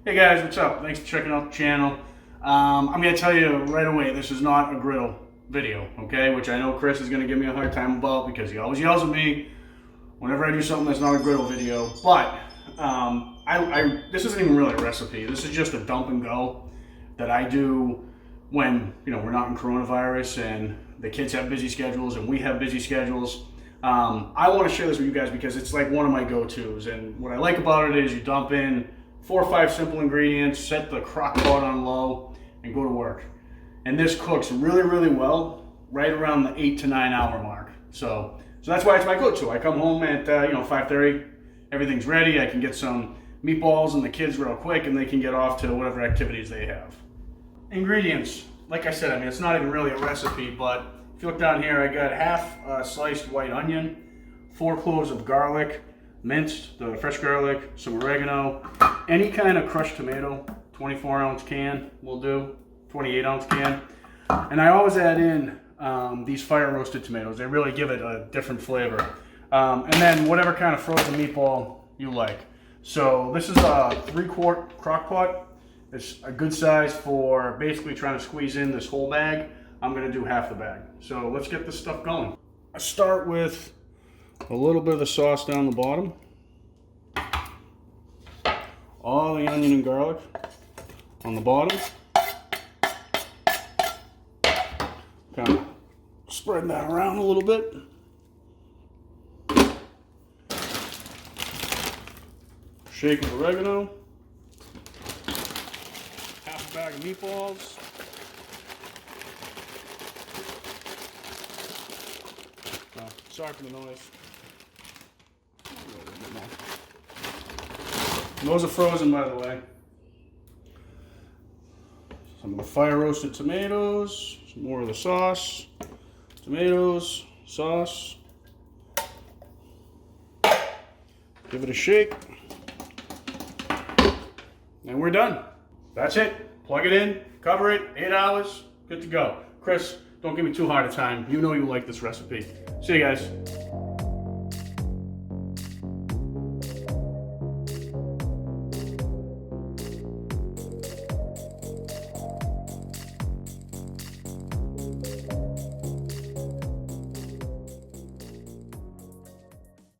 Hey guys, what's up? Thanks for checking out the channel. I'm going to tell you right away, this is not a griddle video, okay? Which I know Chris is going to give me a hard time about because he always yells at me whenever I do something that's not a griddle video. But this isn't even really a recipe. This is just a dump and go that I do when we're not in coronavirus and the kids have busy schedules and we have busy schedules. I want to share this with you guys because it's like one of my go-tos, and what I like about it is you dump in 4 or 5 simple ingredients, set the crock pot on low, and go to work. And this cooks really, really well, right around the 8 to 9 hour mark. So that's why it's my go-to. I come home at 5:30, everything's ready. I can get some meatballs and the kids real quick, and they can get off to whatever activities they have. Ingredients, like I said, it's not even really a recipe, but if you look down here, I got half sliced white onion, 4 cloves of garlic, minced, the fresh garlic, some oregano, any kind of crushed tomato, 24 ounce can will do, 28 ounce can. And I always add in these fire roasted tomatoes. They really give it a different flavor. And then whatever kind of frozen meatball you like. So this is a 3-quart crock pot. It's a good size for basically trying to squeeze in this whole bag. I'm gonna do half the bag. So let's get this stuff going. I start with a little bit of the sauce down the bottom. All the onion and garlic on the bottom. Kind of spread that around a little bit. Shake of oregano. Half a bag of meatballs. Sorry for the noise. And those are frozen, by the way. Some of the fire roasted tomatoes, some more of the sauce, tomatoes, sauce. Give it a shake. And we're done. That's it. Plug it in, cover it, 8 hours, good to go. Chris, don't give me too hard a time. You know you like this recipe. See you guys.